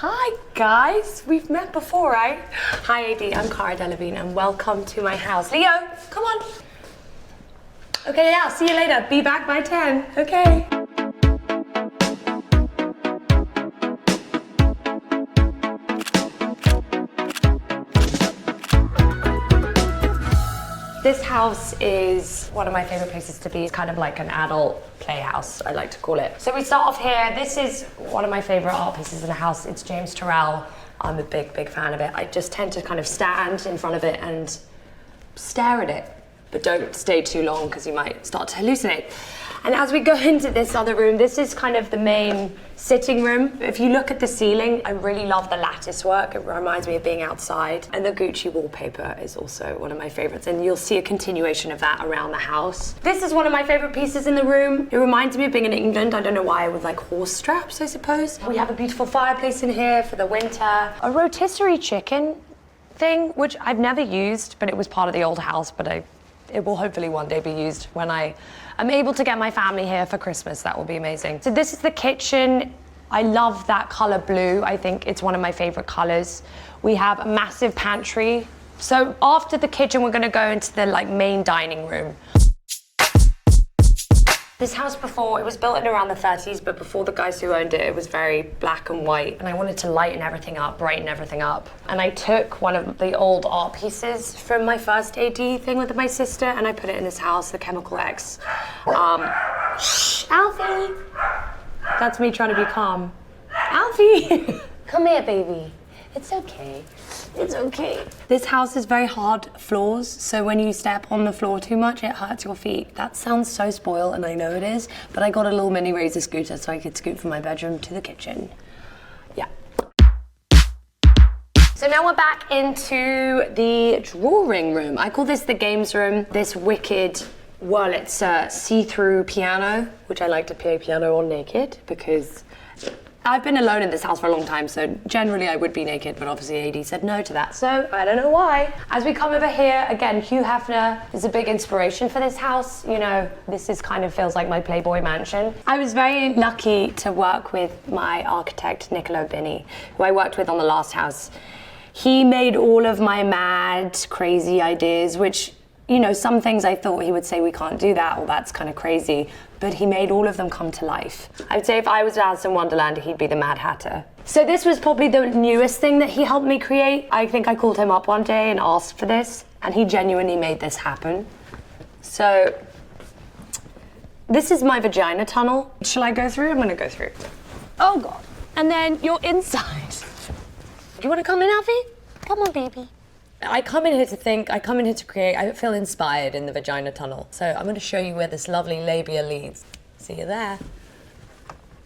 Hi guys, we've met before, right? Hi AD, I'm Cara Delevingne and welcome to my house. Leo, come on. Okay, yeah, see you later. Be back by 10, okay? This house is one of my favorite places to be. It's kind of like an adult playhouse, I like to call it. So we start off here. This is one of my favorite art pieces in the house. It's James Turrell. I'm a big fan of it. I just tend to kind of stand in front of it and stare at it, but don't stay too long because you might start to hallucinate. And as we go into this other room, this is kind of the main sitting room. If you look at the ceiling, I really love the lattice work. It reminds me of being outside. And the Gucci wallpaper is also one of my favorites. And you'll see a continuation of that around the house. This is one of my favorite pieces in the room. It reminds me of being in England. I don't know why, with like horse straps, I suppose. We have a beautiful fireplace in here for the winter. A rotisserie chicken thing, which I've never used, but it was part of the old house, but it will hopefully one day be used when I'm able to get my family here for Christmas. That will be amazing. So this is the kitchen. I love that color blue. I think it's one of my favorite colors. We have a massive pantry. So after the kitchen, we're gonna go into the main dining room. This house before, it was built in around the 30s, but before the guys who owned it, it was very black and white. And I wanted to lighten everything up, brighten everything up. And I took one of the old art pieces from my first AD thing with my sister, and I put it in this house, the Chemical X. Shh, Alfie! That's me trying to be calm. Alfie! Come here, baby. It's okay. It's okay. This house is very hard floors, so when you step on the floor too much, it hurts your feet. That sounds so spoiled, and I know it is, but I got a little mini razor scooter so I could scoot from my bedroom to the kitchen. Yeah. So now we're back into the drawing room. I call this the games room. This wicked Wurlitzer see-through piano, which I like to play piano on naked because I've been alone in this house for a long time, so generally I would be naked, but obviously AD said no to that, so I don't know why. As we come over here, again, Hugh Hefner is a big inspiration for this house. You know, this is kind of feels like my Playboy mansion. I was very lucky to work with my architect, Delevingne, who I worked with on the last house. He made all of my mad, crazy ideas, which, you know, some things I thought he would say, we can't do that, or that's kind of crazy, but he made all of them come to life. I would say if I was Alice in Wonderland, he'd be the Mad Hatter. So this was probably the newest thing that he helped me create. I think I called him up one day and asked for this, and he genuinely made this happen. So this is my vagina tunnel. Shall I go through? I'm gonna go through. Oh God. And then you're inside. You wanna come in, Alfie? Come on, baby. I come in here to think, I come in here to create, I feel inspired in the vagina tunnel. So I'm going to show you where this lovely labia leads. See you there.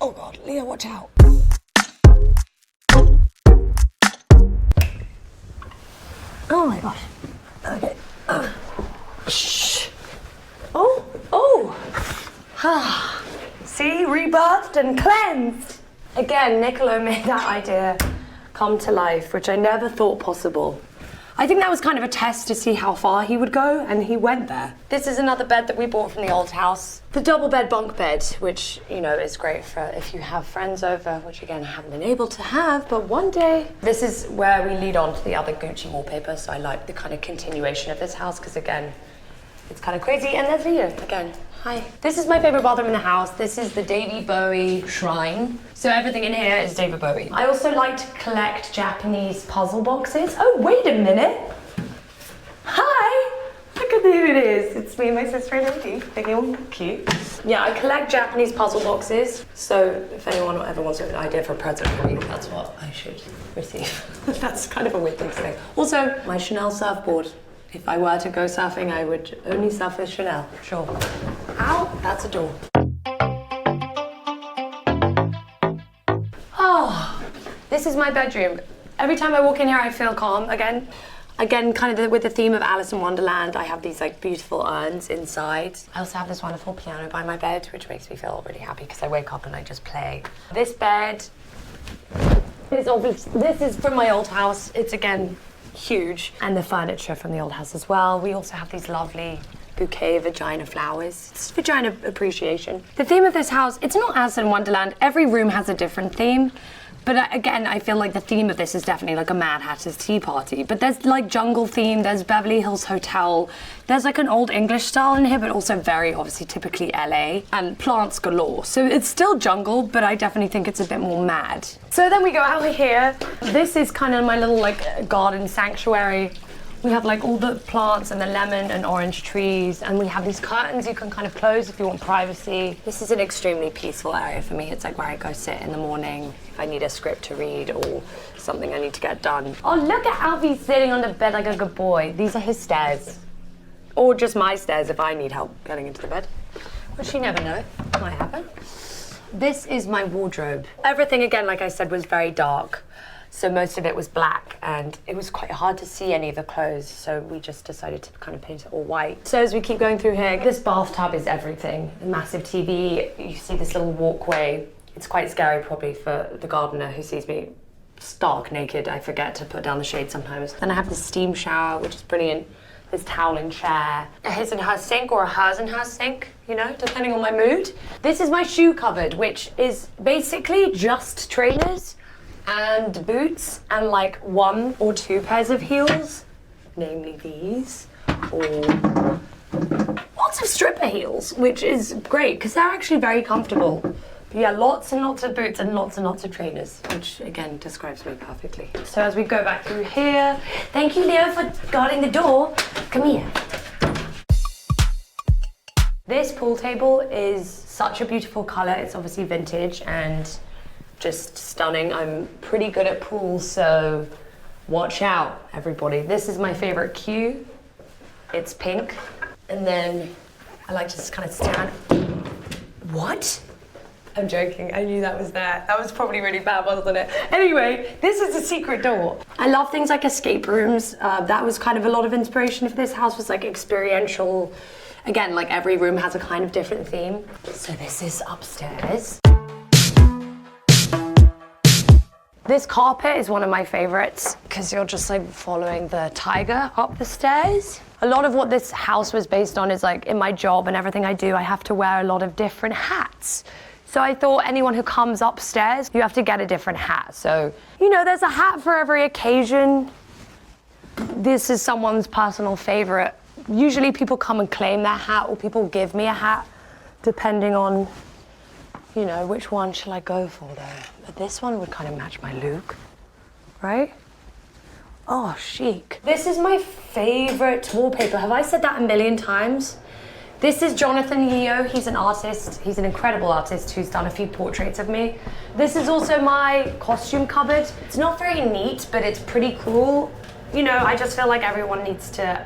Oh God, Leo, watch out. Oh my gosh. Okay. Shh. Oh. See, rebirthed and cleansed. Again, Niccolo made that idea come to life, which I never thought possible. I think that was kind of a test to see how far he would go, and he went there. This is another bed that we bought from the old house. The double bed bunk bed, which, you know, is great for if you have friends over, which again, I haven't been able to have, but one day. This is where we lead on to the other Gucci wallpaper, so I like the kind of continuation of this house, because again, it's kind of crazy. And there's Leo again. Hi. This is my favorite bathroom in the house. This is the David Bowie shrine. So everything in here is David Bowie. I also like to collect Japanese puzzle boxes. Oh, wait a minute. Hi. Look at who it is. It's me and my sister and Auntie. They're all cute. Yeah, I collect Japanese puzzle boxes. So if anyone ever wants an idea for a present for me, that's what I should receive. That's kind of a weird thing to say. Also, my Chanel surfboard. If I were to go surfing, I would only surf with Chanel. Sure. Ow, that's a door. Oh, this is my bedroom. Every time I walk in here, I feel calm again. Again, kind of with the theme of Alice in Wonderland, I have these beautiful urns inside. I also have this wonderful piano by my bed, which makes me feel really happy because I wake up and I just play. This bed this is from my old house. It's again huge, and the furniture from the old house as well. We also have these lovely bouquet of vagina flowers. It's vagina appreciation. The theme of this house, it's not Alice in Wonderland. Every room has a different theme, But again, I feel like the theme of this is definitely like a Mad Hatter's Tea Party. But there's like jungle theme, there's Beverly Hills Hotel, there's like an old English style in here, but also very obviously typically LA, and plants galore. So it's still jungle, but I definitely think it's a bit more mad. So then we go out here. This is kind of my little like garden sanctuary. We have like all the plants and the lemon and orange trees, and we have these curtains you can kind of close if you want privacy. This is an extremely peaceful area for me. It's like where I go sit in the morning if I need a script to read or something I need to get done. Oh, look at Alfie sitting on the bed like a good boy. These are his stairs. Or just my stairs if I need help getting into the bed. Which you never know, might happen. This is my wardrobe. Everything, again, like I said, was very dark. So most of it was black, and it was quite hard to see any of the clothes, so we just decided to kind of paint it all white. So as we keep going through here, this bathtub is everything. A massive TV, you see this little walkway. It's quite scary probably for the gardener who sees me stark naked. I forget to put down the shade sometimes. Then I have the steam shower, which is brilliant. This toweling chair, a his and her sink or a hers and her sink, you know, depending on my mood. This is my shoe cupboard, which is basically just trainers and boots and like 1 or 2 pairs of heels, namely these, or lots of stripper heels, which is great because they're actually very comfortable. But yeah, lots and lots of boots and lots of trainers, which again describes me perfectly. So as we go back through here, thank you, Leo, for guarding the door. Come here. This pool table is such a beautiful color. It's obviously vintage and just stunning. I'm pretty good at pools, so watch out, everybody. This is my favorite cue. It's pink. And then I like to just kind of stand. What? I'm joking, I knew that was there. That was probably really bad, wasn't it? Anyway, this is a secret door. I love things like escape rooms. That was kind of a lot of inspiration for this house, was like experiential. Again, like every room has a kind of different theme. So this is upstairs. This carpet is one of my favorites because you're just like following the tiger up the stairs. A lot of what this house was based on is like in my job and everything I do, I have to wear a lot of different hats. So I thought anyone who comes upstairs, you have to get a different hat. So, you know, there's a hat for every occasion. This is someone's personal favorite. Usually people come and claim their hat or people give me a hat depending on, you know, which one shall I go for though? But this one would kind of match my look, right? Oh, chic. This is my favorite wallpaper. Have I said that a million times? This is Jonathan Yeo. He's an artist. He's an incredible artist who's done a few portraits of me. This is also my costume cupboard. It's not very neat, but it's pretty cool. You know, I just feel like everyone needs to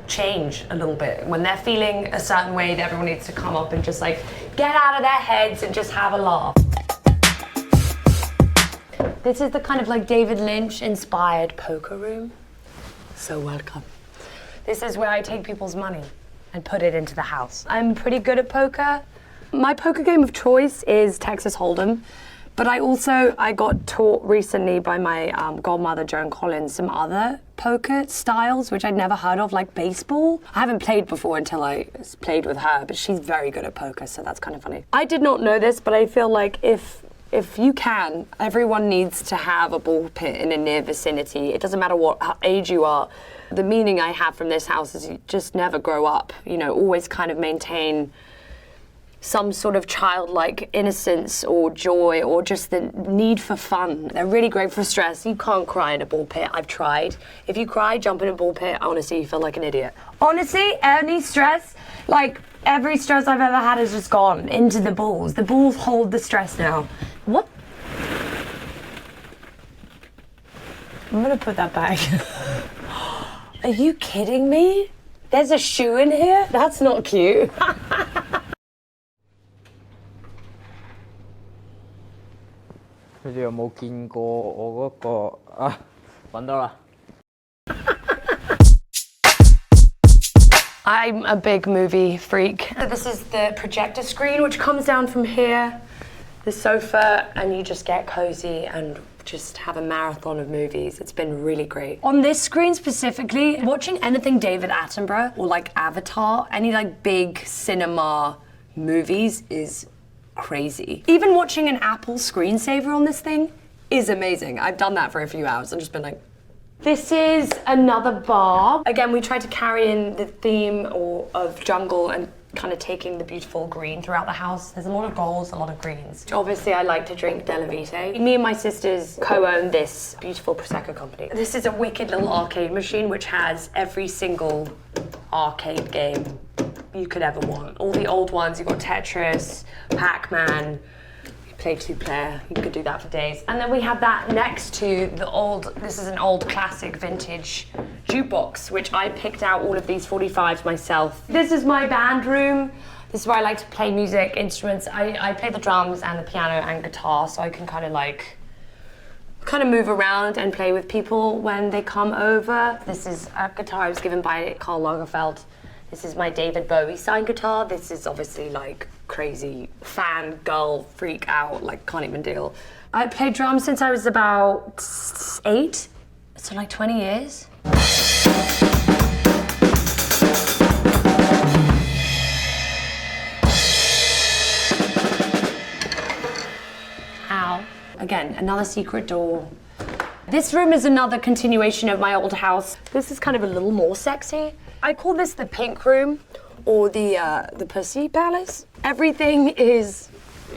change a little bit. When they're feeling a certain way, everyone needs to come up and just like get out of their heads and just have a laugh. This is the kind of like David Lynch inspired poker room. So welcome. This is where I take people's money and put it into the house. I'm pretty good at poker. My poker game of choice is Texas Hold'em, but I got taught recently by my godmother, Joan Collins, some other poker styles, which I'd never heard of, like baseball. I haven't played before until I played with her, but she's very good at poker, so that's kind of funny. I did not know this, but I feel like if you can, everyone needs to have a ball pit in a near vicinity. It doesn't matter what age you are. The meaning I have from this house is you just never grow up, you know, always kind of maintain some sort of childlike innocence or joy or just the need for fun. They're really great for stress. You can't cry in a ball pit. I've tried. If you cry, jump in a ball pit, honestly, you feel like an idiot. Honestly, any stress, like every stress I've ever had is just gone into the balls. The balls hold the stress now. What? I'm gonna put that back. Are you kidding me? There's a shoe in here? That's not cute. I'm a big movie freak. So this is the projector screen, which comes down from here, the sofa, and you just get cozy and just have a marathon of movies. It's been really great. On this screen specifically, watching anything David Attenborough or like Avatar, any like big cinema movies is crazy. Even watching an Apple screensaver on this thing, is amazing. I've done that for a few hours and just been like, this is another bar. Again, we tried to carry in the theme of jungle and kind of taking the beautiful green throughout the house. There's a lot of golds, a lot of greens. Obviously, I like to drink Delevingne. Me and my sisters co-own this beautiful Prosecco company. This is a wicked little arcade machine which has every single arcade game you could ever want. All the old ones, you've got Tetris, Pac-Man, play 2-player, you could do that for days. And then we have that next to the this is an old classic vintage jukebox, which I picked out all of these 45s myself. This is my band room. This is where I like to play music, instruments. I play the drums and the piano and guitar, so I can kind of move around and play with people when they come over. This is a guitar I was given by Karl Lagerfeld. This is my David Bowie signed guitar. This is obviously like crazy fan girl freak out, like can't even deal. I played drums since I was about 8, so like 20 years. Ow. Again, another secret door. This room is another continuation of my old house. This is kind of a little more sexy. I call this the pink room or the pussy palace. Everything is,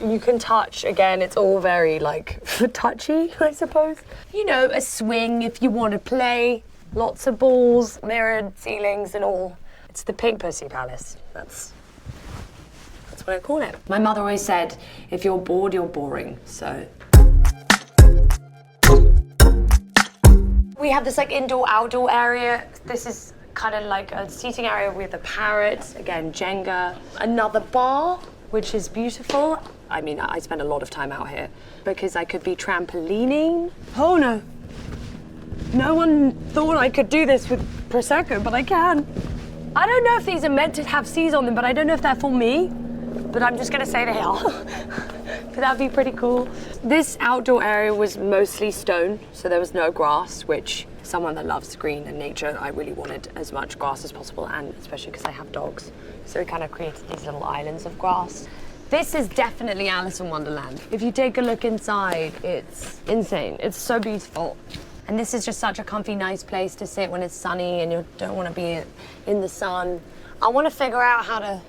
you can touch. Again, it's all very like touchy, I suppose. You know, a swing if you want to play, lots of balls, mirrored ceilings and all. It's the pink pussy palace. That's what I call it. My mother always said, if you're bored, you're boring, so. We have this like indoor-outdoor area. This is kind of like a seating area with a parrot, again, Jenga. Another bar, which is beautiful. I mean, I spend a lot of time out here because I could be trampolining. Oh no. No one thought I could do this with Prosecco, but I can. I don't know if these are meant to have C's on them, but I don't know if they're for me. But I'm just gonna say they are. But that'd be pretty cool. This outdoor area was mostly stone, so there was no grass, which someone that loves green and nature, I really wanted as much grass as possible, and especially because I have dogs. So we kind of created these little islands of grass. This is definitely Alice in Wonderland. If you take a look inside, it's insane. It's so beautiful. And this is just such a comfy, nice place to sit when it's sunny and you don't want to be in the sun. I want to figure out how to,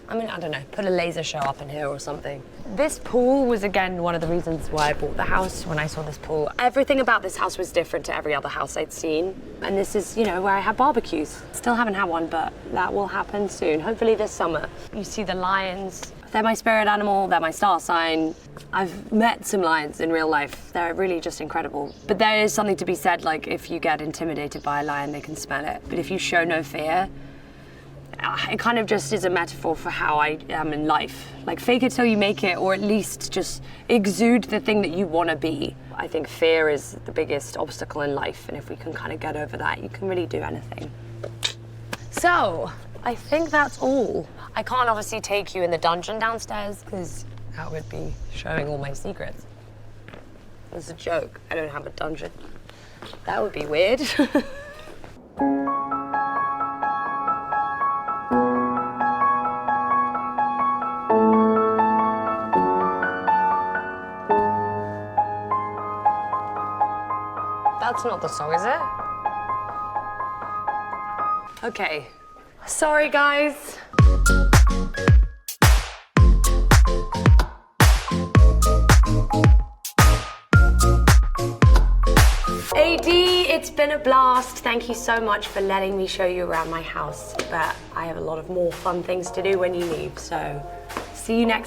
I don't know, put a laser show up in here or something. This pool was, again, one of the reasons why I bought the house. When I saw this pool, everything about this house was different to every other house I'd seen. And this is, you know, where I have barbecues. Still haven't had one, but that will happen soon, hopefully this summer. You see the lions. They're my spirit animal, they're my star sign. I've met some lions in real life. They're really just incredible. But there is something to be said, like if you get intimidated by a lion, they can smell it. But if you show no fear, it kind of just is a metaphor for how I am in life. Like fake it till you make it, or at least just exude the thing that you want to be. I think fear is the biggest obstacle in life, and if we can kind of get over that, you can really do anything. So, I think that's all. I can't obviously take you in the dungeon downstairs, because that would be showing all my secrets. It's a joke, I don't have a dungeon. That would be weird. That's not the song, is it? Okay. Sorry, guys. AD, it's been a blast. Thank you so much for letting me show you around my house. But I have a lot of more fun things to do when you leave, so see you next time.